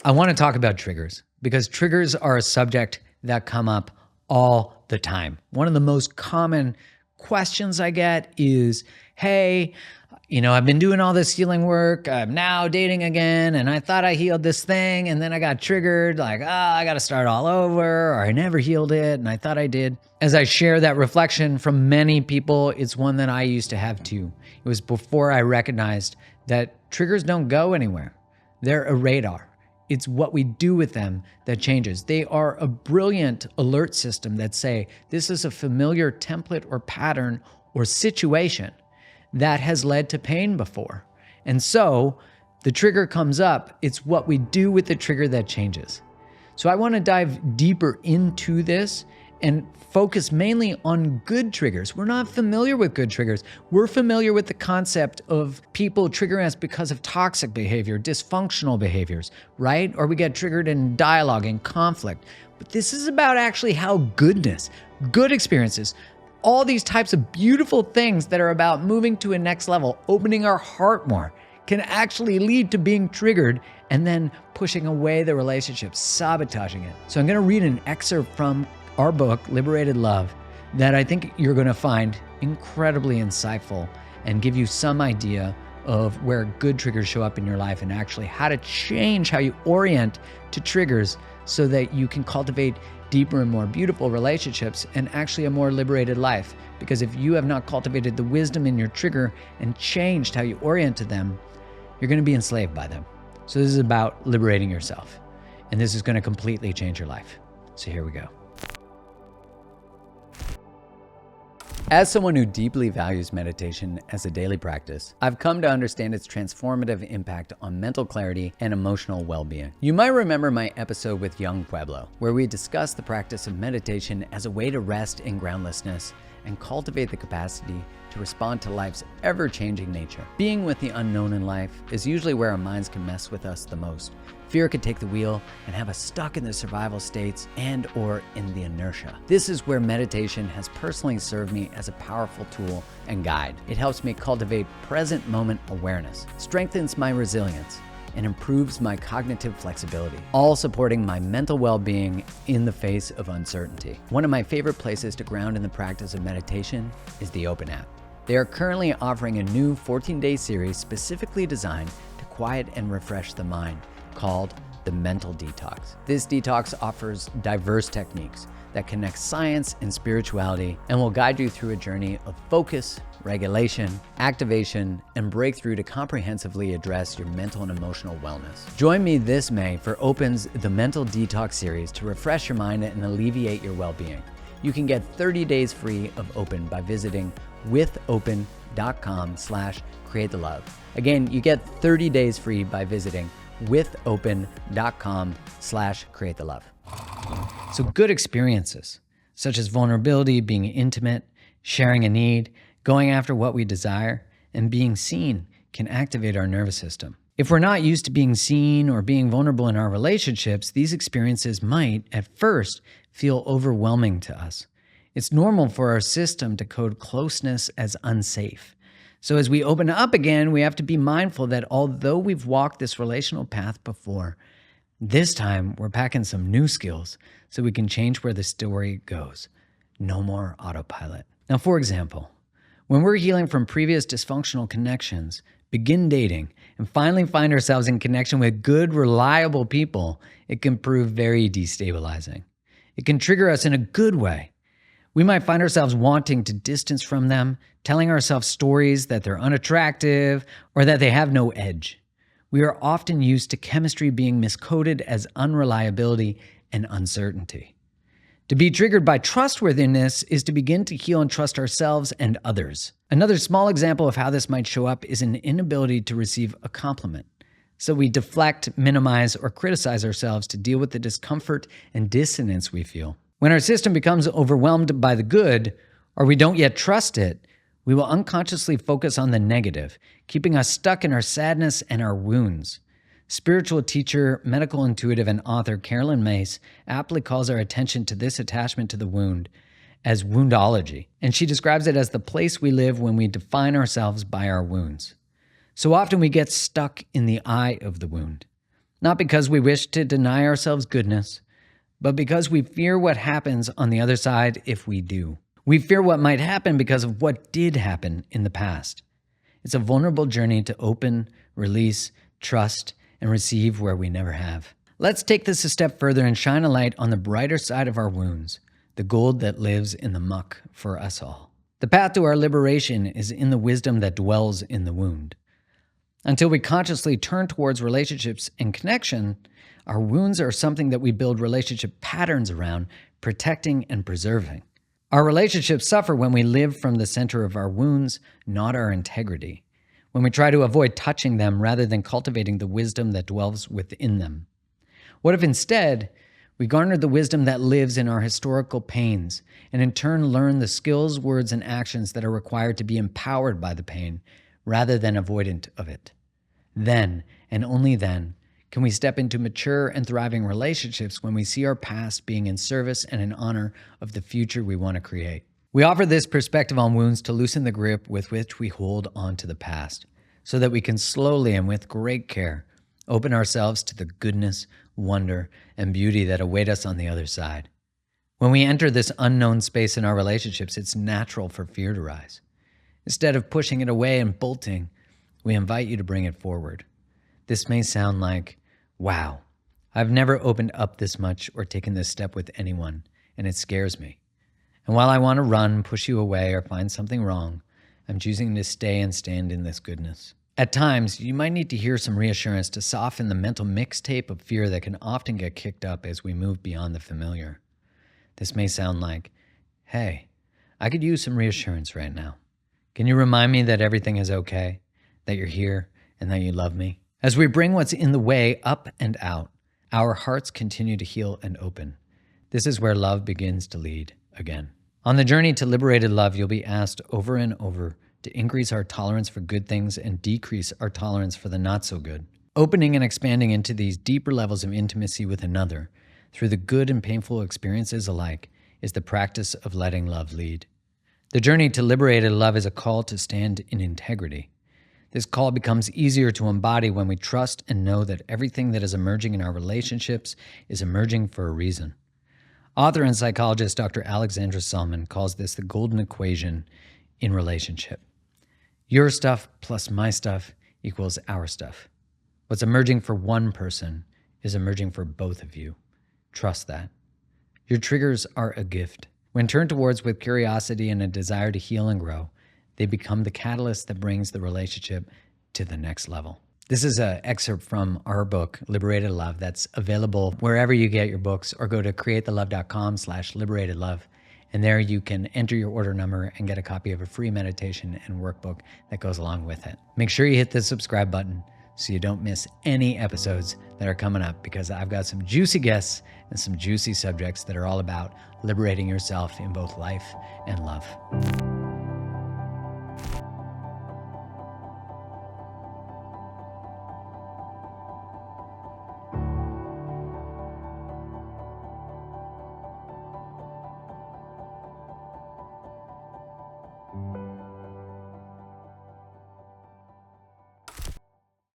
I want to talk about triggers because triggers are a subject that come up all the time. One of the most common questions I get is, hey, I've been doing all this healing work. I'm now dating again, and I thought I healed this thing, and then I got triggered, like, I got to start all over, or I never healed it, and I thought I did. As I share that reflection from many people, it's one that I used to have too. It was before I recognized that triggers don't go anywhere. They're a radar. It's what we do with them that changes. They are a brilliant alert system that say, this is a familiar template or pattern or situation that has led to pain before. And so the trigger comes up. It's what we do with the trigger that changes. So I want to dive deeper into this and focus mainly on good triggers. We're not familiar with good triggers. We're familiar with the concept of people triggering us because of toxic behavior, dysfunctional behaviors, right? Or we get triggered in dialogue and conflict. But this is about actually how goodness, good experiences, all these types of beautiful things that are about moving to a next level, opening our heart more, can actually lead to being triggered and then pushing away the relationship, sabotaging it. So I'm going to read an excerpt from our book, Liberated Love, that I think you're going to find incredibly insightful and give you some idea of where good triggers show up in your life and actually how to change how you orient to triggers so that you can cultivate deeper and more beautiful relationships and actually a more liberated life. Because if you have not cultivated the wisdom in your trigger and changed how you orient to them, you're going to be enslaved by them. So this is about liberating yourself. And this is going to completely change your life. So here we go. As someone who deeply values meditation as a daily practice, I've come to understand its transformative impact on mental clarity and emotional well-being. You might remember my episode with Young Pueblo, where we discussed the practice of meditation as a way to rest in groundlessness and cultivate the capacity to respond to life's ever-changing nature. Being with the unknown in life is usually where our minds can mess with us the most. Fear could take the wheel and have us stuck in the survival states and or in the inertia. This is where meditation has personally served me as a powerful tool and guide. It helps me cultivate present moment awareness, strengthens my resilience, and improves my cognitive flexibility, all supporting my mental well-being in the face of uncertainty. One of my favorite places to ground in the practice of meditation is the Open app. They are currently offering a new 14-day series specifically designed to quiet and refresh the mind, called the Mental Detox. This detox offers diverse techniques that connect science and spirituality and will guide you through a journey of focus, regulation, activation, and breakthrough to comprehensively address your mental and emotional wellness. Join me this May for Open's The Mental Detox series to refresh your mind and alleviate your well-being. You can get 30 days free of Open by visiting withopen.com/createthelove. Again, you get 30 days free by visiting withopen.com/createthelove. So good experiences, such as vulnerability, being intimate, sharing a need, going after what we desire, and being seen can activate our nervous system. If we're not used to being seen or being vulnerable in our relationships, these experiences might, at first, feel overwhelming to us. It's normal for our system to code closeness as unsafe. So as we open up again, we have to be mindful that although we've walked this relational path before, this time we're packing some new skills so we can change where the story goes. No more autopilot. Now, for example, when we're healing from previous dysfunctional connections, begin dating, and finally find ourselves in connection with good, reliable people, it can prove very destabilizing. It can trigger us in a good way. We might find ourselves wanting to distance from them, telling ourselves stories that they're unattractive or that they have no edge. We are often used to chemistry being miscoded as unreliability and uncertainty. To be triggered by trustworthiness is to begin to heal and trust ourselves and others. Another small example of how this might show up is an inability to receive a compliment. So we deflect, minimize, or criticize ourselves to deal with the discomfort and dissonance we feel. When our system becomes overwhelmed by the good, or we don't yet trust it, we will unconsciously focus on the negative, keeping us stuck in our sadness and our wounds. Spiritual teacher, medical intuitive, and author Carolyn Mace aptly calls our attention to this attachment to the wound as woundology, and she describes it as the place we live when we define ourselves by our wounds. So often we get stuck in the eye of the wound. Not because we wish to deny ourselves goodness, but because we fear what happens on the other side if we do. We fear what might happen because of what did happen in the past. It's a vulnerable journey to open, release, trust, and receive where we never have. Let's take this a step further and shine a light on the brighter side of our wounds, the gold that lives in the muck for us all. The path to our liberation is in the wisdom that dwells in the wound. Until we consciously turn towards relationships and connection, our wounds are something that we build relationship patterns around, protecting and preserving. Our relationships suffer when we live from the center of our wounds, not our integrity. When we try to avoid touching them rather than cultivating the wisdom that dwells within them. What if instead we garnered the wisdom that lives in our historical pains and in turn learn the skills, words, and actions that are required to be empowered by the pain rather than avoidant of it? Then, and only then, can we step into mature and thriving relationships when we see our past being in service and in honor of the future we want to create. We offer this perspective on wounds to loosen the grip with which we hold on to the past, so that we can slowly and with great care open ourselves to the goodness, wonder, and beauty that await us on the other side. When we enter this unknown space in our relationships, it's natural for fear to rise. Instead of pushing it away and bolting, we invite you to bring it forward. This may sound like, wow, I've never opened up this much or taken this step with anyone, and it scares me. And while I want to run, push you away, or find something wrong, I'm choosing to stay and stand in this goodness. At times, you might need to hear some reassurance to soften the mental mixtape of fear that can often get kicked up as we move beyond the familiar. This may sound like, hey, I could use some reassurance right now. Can you remind me that everything is okay, that you're here, and that you love me? As we bring what's in the way up and out, our hearts continue to heal and open. This is where love begins to lead again. On the journey to liberated love, you'll be asked over and over to increase our tolerance for good things and decrease our tolerance for the not so good. Opening and expanding into these deeper levels of intimacy with another through the good and painful experiences alike is the practice of letting love lead. The journey to liberated love is a call to stand in integrity. This call becomes easier to embody when we trust and know that everything that is emerging in our relationships is emerging for a reason. Author and psychologist Dr. Alexandra Salmon calls this the golden equation in relationship. Your stuff plus my stuff equals our stuff. What's emerging for one person is emerging for both of you. Trust that. Your triggers are a gift. When turned towards with curiosity and a desire to heal and grow, they become the catalyst that brings the relationship to the next level. This is an excerpt from our book, Liberated Love, that's available wherever you get your books, or go to createthelove.com/liberatedlove. And there you can enter your order number and get a copy of a free meditation and workbook that goes along with it. Make sure you hit the subscribe button so you don't miss any episodes that are coming up, because I've got some juicy guests and some juicy subjects that are all about liberating yourself in both life and love.